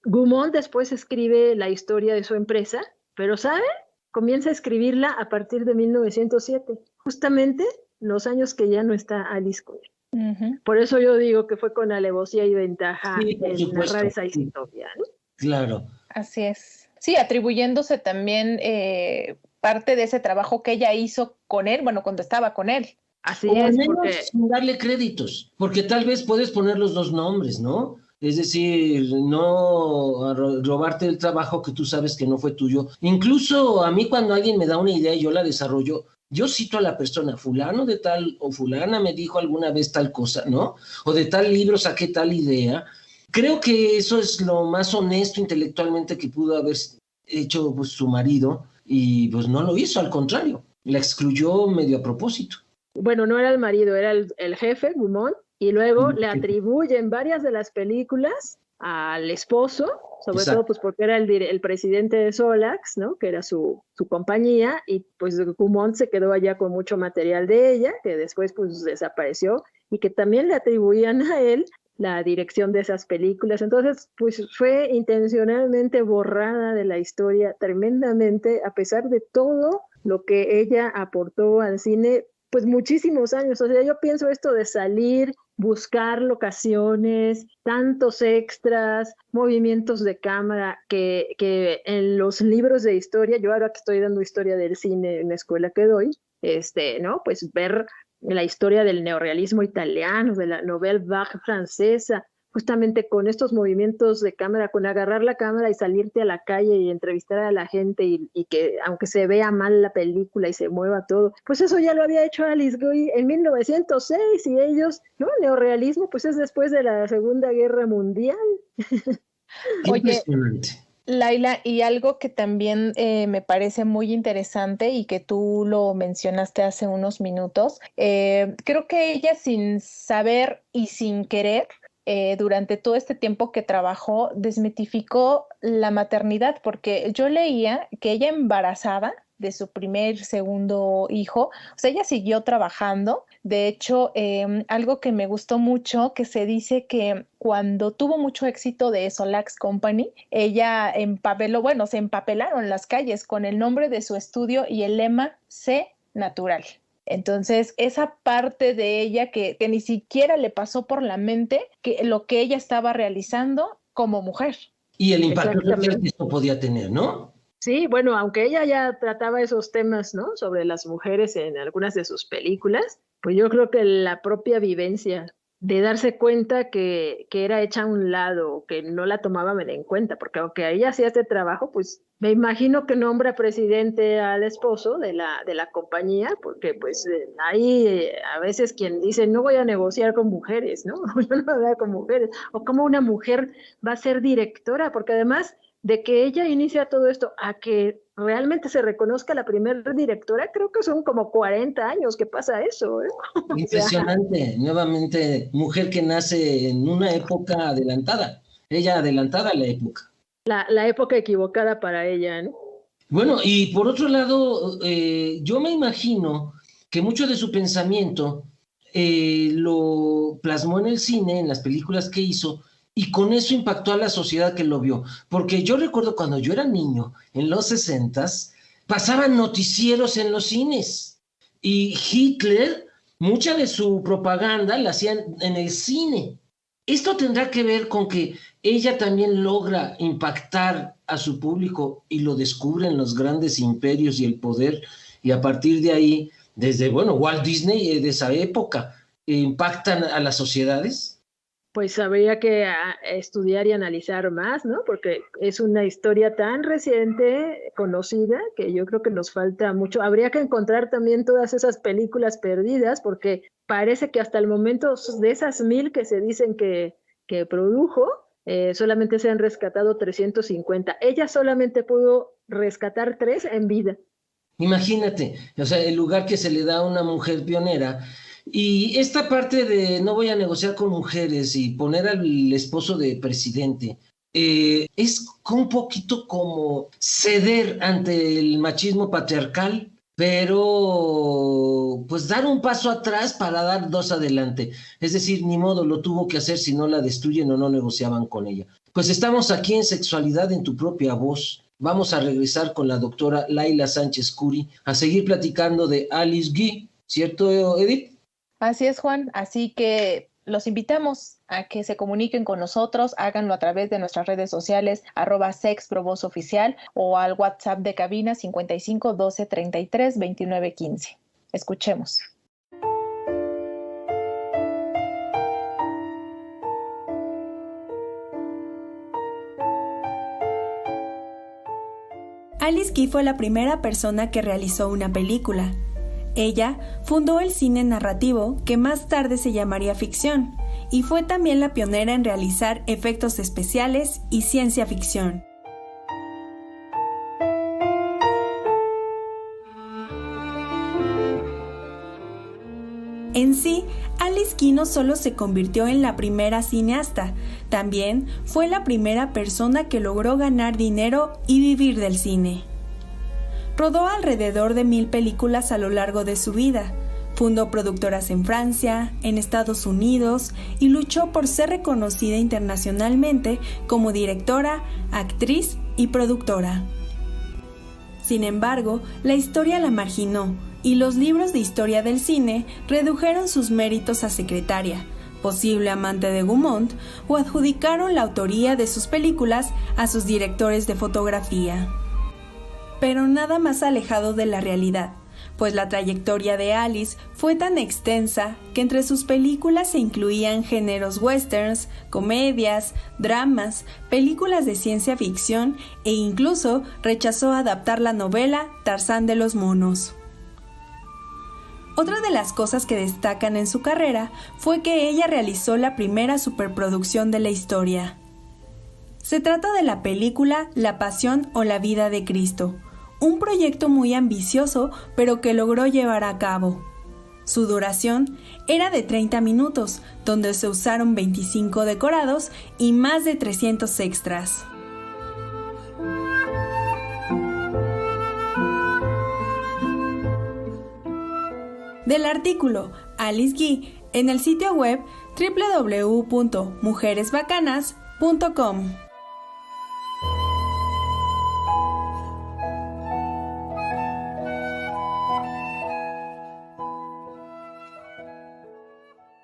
[SPEAKER 7] Gaumont después escribe la historia de su empresa, pero ¿sabe? Comienza a escribirla a partir de 1907, justamente los años que ya no está Alice Guy. Uh-huh. Por eso yo digo que fue con alevosía y ventaja en narrar esa historia, ¿no?
[SPEAKER 6] Claro.
[SPEAKER 5] Así es. Sí, atribuyéndose también parte de ese trabajo que ella hizo con él, bueno, cuando estaba con él.
[SPEAKER 7] Así
[SPEAKER 6] o
[SPEAKER 7] es,
[SPEAKER 6] al menos
[SPEAKER 7] porque...
[SPEAKER 6] sin darle créditos, porque tal vez puedes poner los dos nombres, ¿no? Es decir, no robarte el trabajo que tú sabes que no fue tuyo. Incluso a mí cuando alguien me da una idea y yo la desarrollo, yo cito a la persona, fulano de tal o fulana me dijo alguna vez tal cosa, ¿no? O de tal libro saqué tal idea. Creo que eso es lo más honesto intelectualmente que pudo haber hecho pues, su marido y pues no lo hizo, al contrario, la excluyó medio a propósito.
[SPEAKER 7] Bueno, no era el marido, era el jefe, Gaumont, y luego le atribuyen varias de las películas al esposo, sobre todo pues porque era el presidente de Solax, ¿no? Que era su compañía, y pues Gaumont se quedó allá con mucho material de ella, que después pues desapareció, y que también le atribuían a él la dirección de esas películas. Entonces, pues fue intencionalmente borrada de la historia tremendamente, a pesar de todo lo que ella aportó al cine, pues muchísimos años. O sea, yo pienso esto de salir, buscar locaciones, tantos extras, movimientos de cámara, que en los libros de historia, yo ahora que estoy dando historia del cine en la escuela que doy, ¿no? Pues ver la historia del neorrealismo italiano, de la Nouvelle Vague francesa, justamente con estos movimientos de cámara, con agarrar la cámara y salirte a la calle y entrevistar a la gente y que aunque se vea mal la película y se mueva todo, pues eso ya lo había hecho Alice Guy en 1906 y ellos, ¿no? Neorrealismo, pues es después de la Segunda Guerra Mundial.
[SPEAKER 5] Oye, Laila, y algo que también me parece muy interesante y que tú lo mencionaste hace unos minutos, creo que ella sin saber y sin querer, durante todo este tiempo que trabajó, desmitificó la maternidad, porque yo leía que ella embarazada de su segundo hijo, o sea, ella siguió trabajando. De hecho, algo que me gustó mucho, que se dice que cuando tuvo mucho éxito de Solax Company, ella se empapelaron las calles con el nombre de su estudio y el lema C Natural. Entonces, esa parte de ella que ni siquiera le pasó por la mente que lo que ella estaba realizando como mujer.
[SPEAKER 6] Y el impacto social que esto podía tener, ¿no?
[SPEAKER 7] Sí, bueno, aunque ella ya trataba esos temas, ¿no? Sobre las mujeres en algunas de sus películas, pues yo creo que la propia vivencia de darse cuenta que era hecha a un lado, que no la tomaban en cuenta, porque aunque ella hacía este trabajo, pues me imagino que nombra presidente al esposo de la compañía, porque pues hay a veces quien dice, no voy a negociar con mujeres, ¿no? Yo no voy a hablar con mujeres, o cómo una mujer va a ser directora, porque además de que ella inicia todo esto a que realmente se reconozca la primera directora, creo que son como 40 años que pasa eso, ¿eh?
[SPEAKER 6] Impresionante, nuevamente, mujer que nace en una época adelantada, ella adelantada a la época.
[SPEAKER 7] La época equivocada para ella, ¿no?
[SPEAKER 6] Bueno, y por otro lado, yo me imagino que mucho de su pensamiento lo plasmó en el cine, en las películas que hizo, y con eso impactó a la sociedad que lo vio. Porque yo recuerdo cuando yo era niño, en los 60s, pasaban noticieros en los cines. Y Hitler, mucha de su propaganda la hacían en el cine. Esto tendrá que ver con que ella también logra impactar a su público y lo descubren los grandes imperios y el poder, y a partir de ahí, desde, Walt Disney de esa época, impactan a las sociedades.
[SPEAKER 7] Pues habría que estudiar y analizar más, ¿no? Porque es una historia tan reciente, conocida, que yo creo que nos falta mucho. Habría que encontrar también todas esas películas perdidas, porque parece que hasta el momento de esas 1000 que se dicen que produjo, solamente se han rescatado 350. Ella solamente pudo rescatar 3 en vida.
[SPEAKER 6] Imagínate, o sea, el lugar que se le da a una mujer pionera. Y esta parte de no voy a negociar con mujeres y poner al esposo de presidente, es un poquito como ceder ante el machismo patriarcal, pero pues dar un paso atrás para dar 2 adelante. Es decir, ni modo, lo tuvo que hacer, si no la destruyen o no negociaban con ella. Pues estamos aquí en Sexualidad en tu propia voz. Vamos a regresar con la doctora Laila Sánchez Curi a seguir platicando de Alice Guy, ¿cierto, Edith?
[SPEAKER 5] Así es, Juan. Así que los invitamos a que se comuniquen con nosotros, háganlo a través de nuestras redes sociales, @sexprovozoficial o al WhatsApp de cabina 55 12 33 29 15. Escuchemos.
[SPEAKER 1] Alice Guy fue la primera persona que realizó una película. Ella fundó el cine narrativo, que más tarde se llamaría ficción, y fue también la pionera en realizar efectos especiales y ciencia ficción. En sí, Alice Guy no solo se convirtió en la primera cineasta, también fue la primera persona que logró ganar dinero y vivir del cine. Rodó alrededor de 1000 películas a lo largo de su vida, fundó productoras en Francia, en Estados Unidos y luchó por ser reconocida internacionalmente como directora, actriz y productora. Sin embargo, la historia la marginó y los libros de historia del cine redujeron sus méritos a secretaria, posible amante de Gaumont, o adjudicaron la autoría de sus películas a sus directores de fotografía. Pero nada más alejado de la realidad, pues la trayectoria de Alice fue tan extensa que entre sus películas se incluían géneros westerns, comedias, dramas, películas de ciencia ficción e incluso rechazó adaptar la novela Tarzán de los monos. Otra de las cosas que destacan en su carrera fue que ella realizó la primera superproducción de la historia. Se trata de la película La Pasión o la Vida de Cristo, un proyecto muy ambicioso pero que logró llevar a cabo. Su duración era de 30 minutos, donde se usaron 25 decorados y más de 300 extras. Del artículo Alice Guy en el sitio web www.mujeresbacanas.com.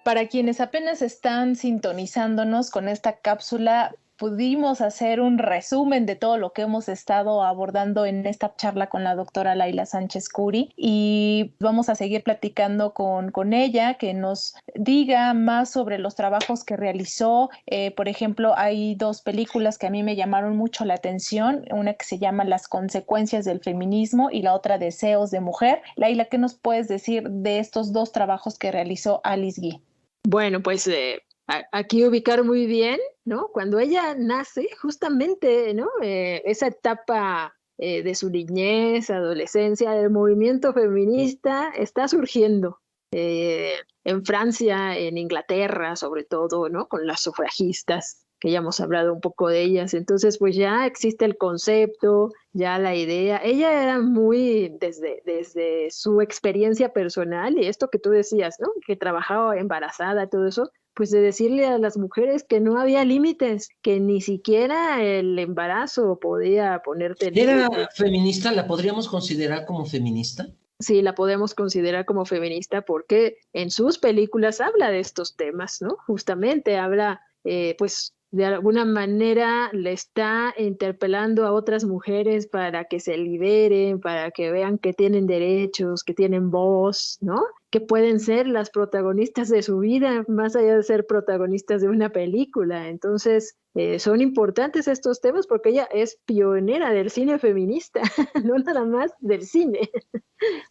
[SPEAKER 5] Para quienes apenas están sintonizándonos con esta cápsula, pudimos hacer un resumen de todo lo que hemos estado abordando en esta charla con la doctora Laila Sánchez Curi, y vamos a seguir platicando con ella, que nos diga más sobre los trabajos que realizó. Por ejemplo, hay 2 películas que a mí me llamaron mucho la atención, una que se llama Las consecuencias del feminismo y la otra Deseos de mujer. Laila, ¿qué nos puedes decir de estos 2 trabajos que realizó Alice Guy?
[SPEAKER 7] Bueno, pues aquí ubicar muy bien, ¿no? Cuando ella nace, justamente, ¿no? Esa etapa de su niñez, adolescencia. El movimiento feminista está surgiendo en Francia, en Inglaterra sobre todo, ¿no? Con las sufragistas, que ya hemos hablado un poco de ellas. Entonces, pues ya existe el concepto, ya la idea. Ella era muy, desde su experiencia personal, y esto que tú decías, ¿no? Que trabajaba embarazada, todo eso, pues de decirle a las mujeres que no había límites, que ni siquiera el embarazo podía ponerte límites.
[SPEAKER 6] ¿Era feminista? ¿La podríamos considerar como feminista?
[SPEAKER 7] Sí, la podemos considerar como feminista porque en sus películas habla de estos temas, ¿no? Justamente habla, pues, de alguna manera le está interpelando a otras mujeres para que se liberen, para que vean que tienen derechos, que tienen voz, ¿no? Que pueden ser las protagonistas de su vida, más allá de ser protagonistas de una película. Entonces, son importantes estos temas porque ella es pionera del cine feminista, no nada más del cine.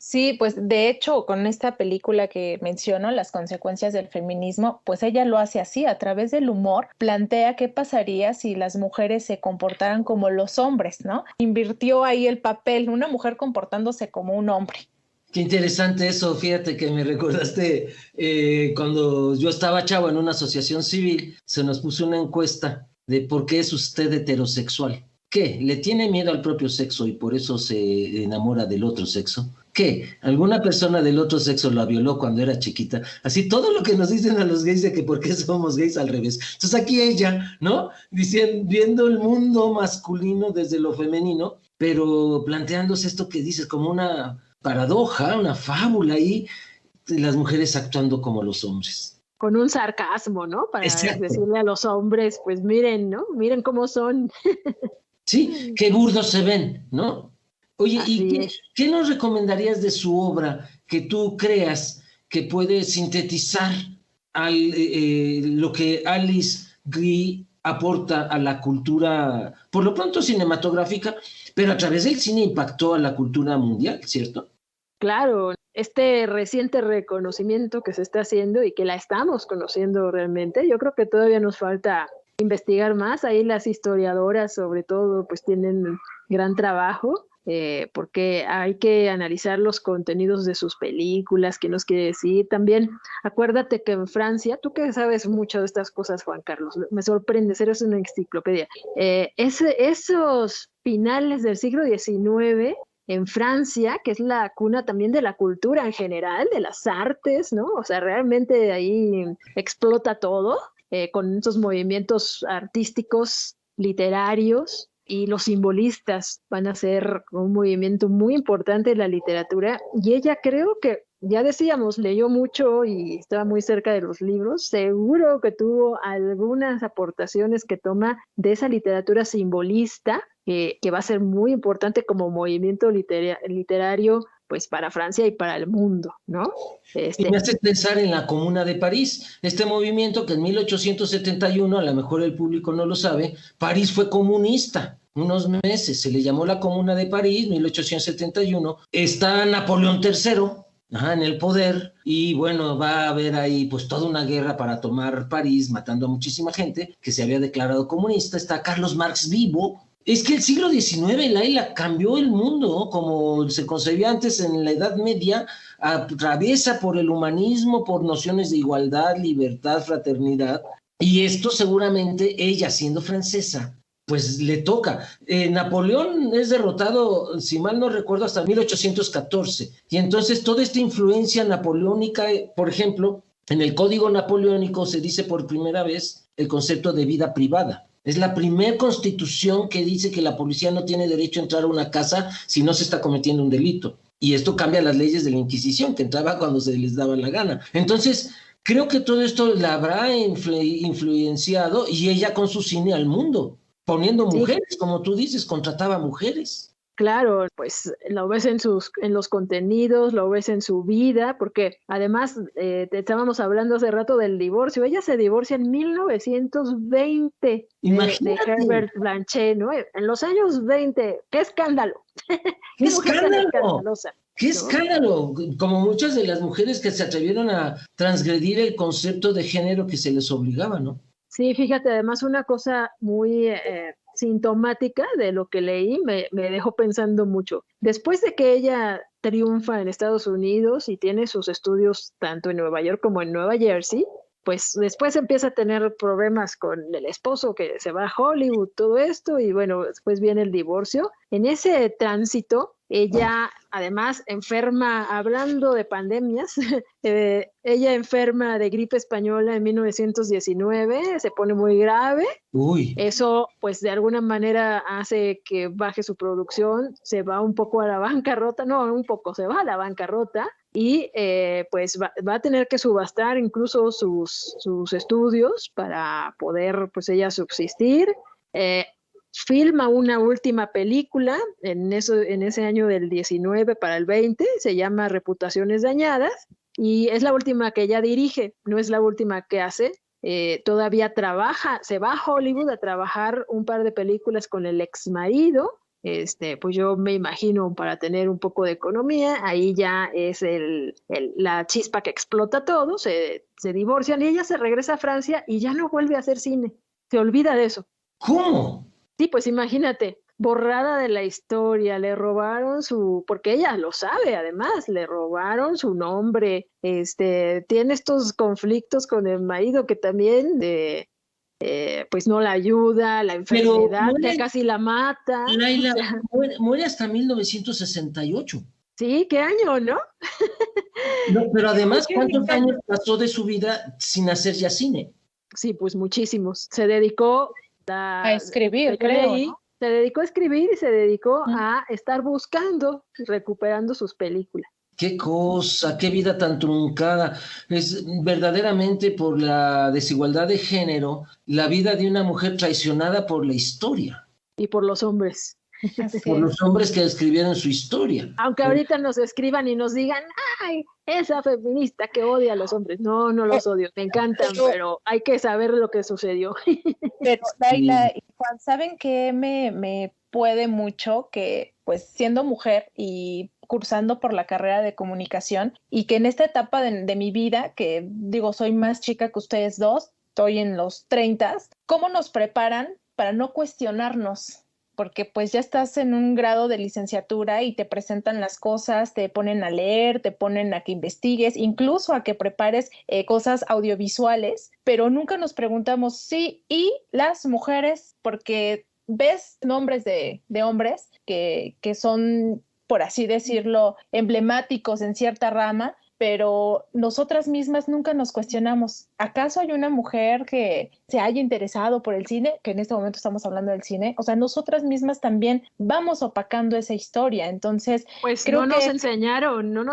[SPEAKER 5] Sí, pues de hecho, con esta película que menciono, Las consecuencias del feminismo, pues ella lo hace así, a través del humor, plantea qué pasaría si las mujeres se comportaran como los hombres, ¿no? Invirtió ahí el papel, una mujer comportándose como un hombre.
[SPEAKER 6] Qué interesante eso, fíjate que me recordaste cuando yo estaba chavo en una asociación civil, se nos puso una encuesta de por qué es usted heterosexual. ¿Qué? ¿Le tiene miedo al propio sexo y por eso se enamora del otro sexo? ¿Qué? ¿Alguna persona del otro sexo la violó cuando era chiquita? Así todo lo que nos dicen a los gays de que por qué somos gays al revés. Entonces aquí ella, ¿no? Diciendo, viendo el mundo masculino desde lo femenino, pero planteándose esto que dices como una paradoja, una fábula ahí, de las mujeres actuando como los hombres.
[SPEAKER 7] Con un sarcasmo, ¿no? Para
[SPEAKER 6] Exacto.
[SPEAKER 7] decirle a los hombres, pues miren, ¿no? Miren cómo son.
[SPEAKER 6] Sí, qué burdos se ven, ¿no? Oye,
[SPEAKER 7] Así
[SPEAKER 6] ¿y
[SPEAKER 7] es.
[SPEAKER 6] qué nos recomendarías de su obra que tú creas que puede sintetizar lo que Alice Guy aporta a la cultura, por lo pronto cinematográfica, pero a través del cine impactó a la cultura mundial, ¿cierto?
[SPEAKER 7] Claro, este reciente reconocimiento que se está haciendo y que la estamos conociendo realmente, yo creo que todavía nos falta investigar más. Ahí las historiadoras, sobre todo, pues tienen gran trabajo, porque hay que analizar los contenidos de sus películas, qué nos quiere decir. También, acuérdate que en Francia, tú que sabes mucho de estas cosas, Juan Carlos, me sorprendes, eres una enciclopedia. Esos finales del siglo XIX, en Francia, que es la cuna también de la cultura en general, de las artes, ¿no? O sea, realmente ahí explota todo, con esos movimientos artísticos, literarios, y los simbolistas van a ser un movimiento muy importante en la literatura. Y ella, creo que, ya decíamos, leyó mucho y estaba muy cerca de los libros. Seguro que tuvo algunas aportaciones que toma de esa literatura simbolista, que va a ser muy importante como movimiento literario, pues para Francia y para el mundo, ¿no?
[SPEAKER 6] Y me hace pensar en la Comuna de París, este movimiento que en 1871, a lo mejor el público no lo sabe, París fue comunista unos meses, se le llamó la Comuna de París, 1871, está Napoleón III, en el poder, y bueno, va a haber ahí pues toda una guerra para tomar París, matando a muchísima gente que se había declarado comunista. Está Carlos Marx vivo. Es que el siglo XIX, Laila, cambió el mundo, ¿no? Como se concebía antes en la Edad Media, atraviesa por el humanismo, por nociones de igualdad, libertad, fraternidad, y esto seguramente ella, siendo francesa, pues le toca. Napoleón es derrotado, si mal no recuerdo, hasta 1814, y entonces toda esta influencia napoleónica, por ejemplo, en el Código Napoleónico se dice por primera vez el concepto de vida privada. Es la primera constitución que dice que la policía no tiene derecho a entrar a una casa si no se está cometiendo un delito. Y esto cambia las leyes de la Inquisición, que entraba cuando se les daba la gana. Entonces, creo que todo esto la habrá influenciado, y ella con su cine al mundo, poniendo mujeres, como tú dices, contrataba mujeres.
[SPEAKER 7] Claro, pues lo ves en los contenidos, lo ves en su vida, porque además te estábamos hablando hace rato del divorcio. Ella se divorcia en 1920 de Herbert Blanchet, ¿no? En los años 20, ¡qué escándalo!
[SPEAKER 6] ¡Qué escándalo! ¡Qué escándalo! Como muchas de las mujeres que se atrevieron a transgredir el concepto de género que se les obligaba, ¿no?
[SPEAKER 7] Sí, fíjate, además una cosa muy sintomática de lo que leí, me dejó pensando mucho. Después de que ella triunfa en Estados Unidos y tiene sus estudios tanto en Nueva York como en Nueva Jersey, pues después empieza a tener problemas con el esposo que se va a Hollywood, todo esto, y bueno, después viene el divorcio. En ese tránsito, ella además enferma, hablando de pandemias, ella enferma de gripe española en 1919, se pone muy grave.
[SPEAKER 6] Uy.
[SPEAKER 7] Eso pues de alguna manera hace que baje su producción, se va un poco a la bancarrota, no, un poco, se va a la bancarrota. Y pues va a tener que subastar incluso sus estudios para poder pues ella subsistir. Filma una última película en ese año del 19 para el 20, se llama Reputaciones Dañadas, y es la última que ella dirige, no es la última que hace. Todavía trabaja, se va a Hollywood a trabajar un par de películas con el ex marido. Pues yo me imagino para tener un poco de economía, ahí ya es la chispa que explota todo, se divorcian y ella se regresa a Francia y ya no vuelve a hacer cine, se olvida de eso.
[SPEAKER 6] ¿Cómo?
[SPEAKER 7] Sí, pues imagínate, borrada de la historia, le robaron porque ella lo sabe además, le robaron su nombre, tiene estos conflictos con el marido que también pues no la ayuda, la enfermedad que casi la mata.
[SPEAKER 6] Laila, muere hasta 1968.
[SPEAKER 7] Sí, ¿qué año, no?
[SPEAKER 6] No, pero además, ¿cuántos años pasó de su vida sin hacer ya cine?
[SPEAKER 7] Sí, pues muchísimos. Se dedicó
[SPEAKER 5] a escribir, creo, ¿no?
[SPEAKER 7] Se dedicó a escribir y se dedicó a estar buscando y recuperando sus películas.
[SPEAKER 6] Qué cosa, qué vida tan truncada. Es verdaderamente por la desigualdad de género, la vida de una mujer traicionada por la historia.
[SPEAKER 7] Y por los hombres.
[SPEAKER 6] Por los hombres que escribieron su historia.
[SPEAKER 7] Aunque ahorita nos escriban y nos digan, ¡ay, esa feminista que odia a los hombres! No, no los odio, me encantan, pero hay que saber lo que sucedió.
[SPEAKER 5] Pero, Laila y Juan, ¿saben qué me puede mucho? Que, pues, siendo mujer y cursando por la carrera de comunicación, y que en esta etapa de mi vida, que digo, soy más chica que ustedes dos, estoy en los 30, ¿cómo nos preparan para no cuestionarnos? Porque pues ya estás en un grado de licenciatura y te presentan las cosas, te ponen a leer, te ponen a que investigues, incluso a que prepares cosas audiovisuales, pero nunca nos preguntamos, sí, y las mujeres, porque ves nombres de hombres que son, por así decirlo, emblemáticos en cierta rama, pero nosotras mismas nunca nos cuestionamos. ¿Acaso hay una mujer que se haya interesado por el cine? Que en este momento estamos hablando del cine. O sea, nosotras mismas también vamos opacando esa historia. Entonces,
[SPEAKER 7] pues creo no nos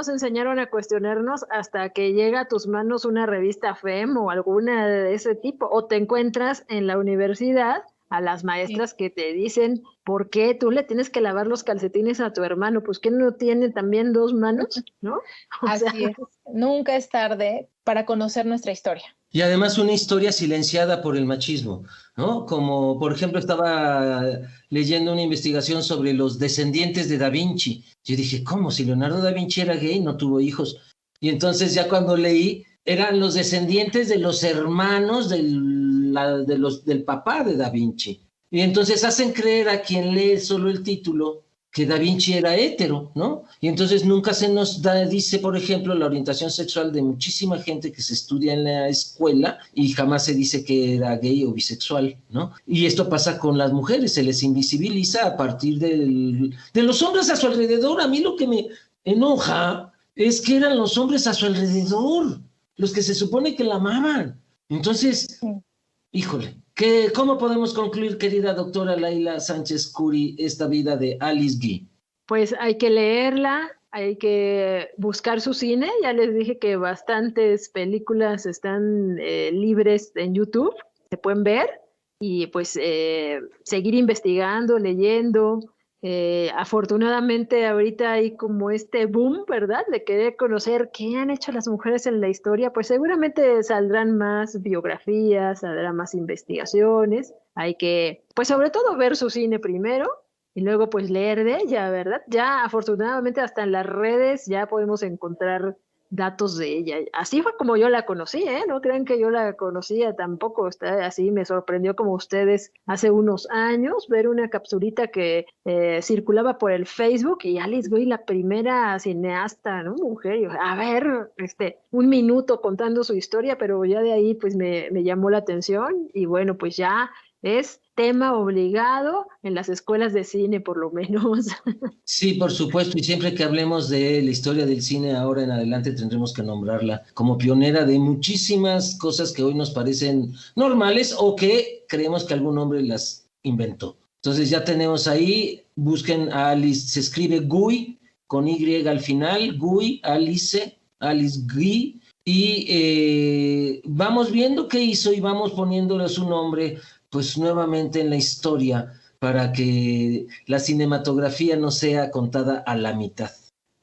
[SPEAKER 7] enseñaron a cuestionarnos hasta que llega a tus manos una revista FEM o alguna de ese tipo, o te encuentras en la universidad a las maestras que te dicen, ¿por qué tú le tienes que lavar los calcetines a tu hermano? Pues que no tiene también dos manos, ¿no?
[SPEAKER 5] Así es. Nunca es tarde para conocer nuestra historia.
[SPEAKER 6] Y además una historia silenciada por el machismo, ¿no? Como, por ejemplo, estaba leyendo una investigación sobre los descendientes de Da Vinci. Yo dije, ¿cómo? Si Leonardo da Vinci era gay, no tuvo hijos. Y entonces ya cuando leí, eran los descendientes de los hermanos del papá de Da Vinci. Y entonces hacen creer a quien lee solo el título que Da Vinci era hétero, ¿no? Y entonces nunca se nos dice, por ejemplo, la orientación sexual de muchísima gente que se estudia en la escuela y jamás se dice que era gay o bisexual, ¿no? Y esto pasa con las mujeres, se les invisibiliza a partir de los hombres a su alrededor. A mí lo que me enoja es que eran los hombres a su alrededor los que se supone que la amaban. Entonces, híjole, ¿cómo podemos concluir, querida doctora Laila Sánchez Curi, esta vida de Alice Guy?
[SPEAKER 7] Pues hay que leerla, hay que buscar su cine. Ya les dije que bastantes películas están libres en YouTube, se pueden ver, y pues seguir investigando, leyendo. Afortunadamente ahorita hay como este boom, ¿verdad?, de querer conocer qué han hecho las mujeres en la historia. Pues seguramente saldrán más biografías, saldrán más investigaciones. Hay que, pues sobre todo ver su cine primero y luego pues leer de ella, ¿verdad? Ya afortunadamente hasta en las redes ya podemos encontrar datos de ella. Así fue como yo la conocí, ¿eh? No crean que yo la conocía tampoco, así me sorprendió como ustedes hace unos años ver una capsulita que circulaba por el Facebook y Alice Guy, la primera cineasta, ¿no? Mujer, yo, a ver, un minuto contando su historia, pero ya de ahí pues me llamó la atención y bueno, pues ya es tema obligado en las escuelas de cine, por lo menos.
[SPEAKER 6] Sí, por supuesto, y siempre que hablemos de la historia del cine ahora en adelante tendremos que nombrarla como pionera de muchísimas cosas que hoy nos parecen normales o que creemos que algún hombre las inventó. Entonces ya tenemos ahí, busquen a Alice, se escribe Guy con Y al final, Guy, Alice Guy, y vamos viendo qué hizo y vamos poniéndole su nombre pues nuevamente en la historia para que la cinematografía no sea contada a la mitad.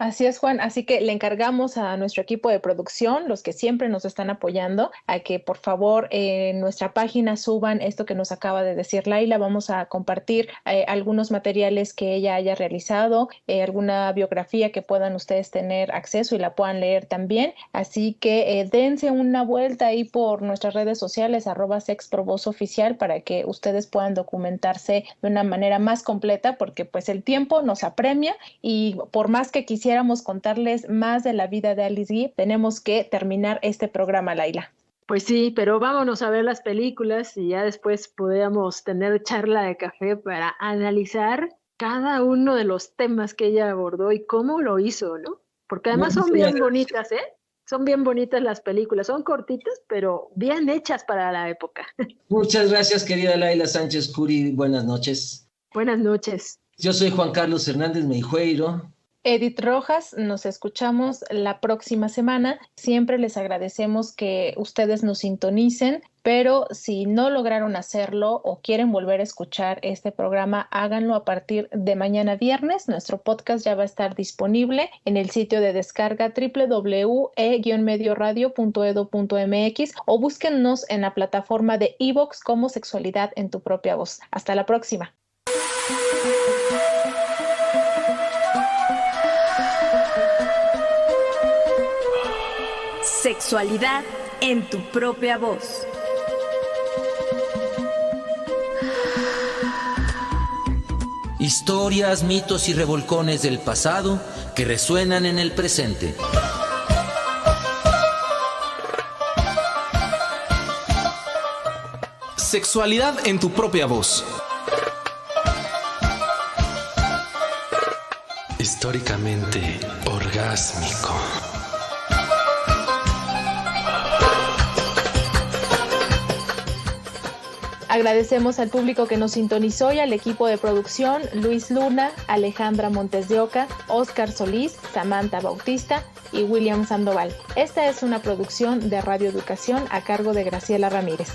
[SPEAKER 5] Así es, Juan. Así que le encargamos a nuestro equipo de producción, los que siempre nos están apoyando, a que por favor en nuestra página suban esto que nos acaba de decir Laila. Vamos a compartir algunos materiales que ella haya realizado, alguna biografía que puedan ustedes tener acceso y la puedan leer también. Así que dense una vuelta ahí por nuestras redes sociales, @sexprovozoficial, para que ustedes puedan documentarse de una manera más completa, porque pues el tiempo nos apremia y por más que quisiéramos contarles más de la vida de Alice Guy, tenemos que terminar este programa, Laila.
[SPEAKER 7] Pues sí, pero vámonos a ver las películas y ya después podamos tener charla de café para analizar cada uno de los temas que ella abordó y cómo lo hizo, ¿no? Porque además son bien bonitas, ¿eh? Son bien bonitas las películas, son cortitas, pero bien hechas para la época.
[SPEAKER 6] Muchas gracias, querida Laila Sánchez Curi. Buenas noches.
[SPEAKER 7] Buenas noches.
[SPEAKER 6] Yo soy Juan Carlos Hernández Meijueiro.
[SPEAKER 5] Edith Rojas, nos escuchamos la próxima semana. Siempre les agradecemos que ustedes nos sintonicen, pero si no lograron hacerlo o quieren volver a escuchar este programa, háganlo a partir de mañana viernes. Nuestro podcast ya va a estar disponible en el sitio de descarga www.e-medioradio.edu.mx o búsquennos en la plataforma de iVoox como Sexualidad en tu propia voz. Hasta la próxima.
[SPEAKER 1] Sexualidad en tu propia voz.
[SPEAKER 2] Historias, mitos y revolcones del pasado que resuenan en el presente.
[SPEAKER 3] Sexualidad en tu propia voz.
[SPEAKER 4] Históricamente orgásmico.
[SPEAKER 5] Agradecemos al público que nos sintonizó y al equipo de producción: Luis Luna, Alejandra Montes de Oca, Óscar Solís, Samantha Bautista y William Sandoval. Esta es una producción de Radio Educación a cargo de Graciela Ramírez.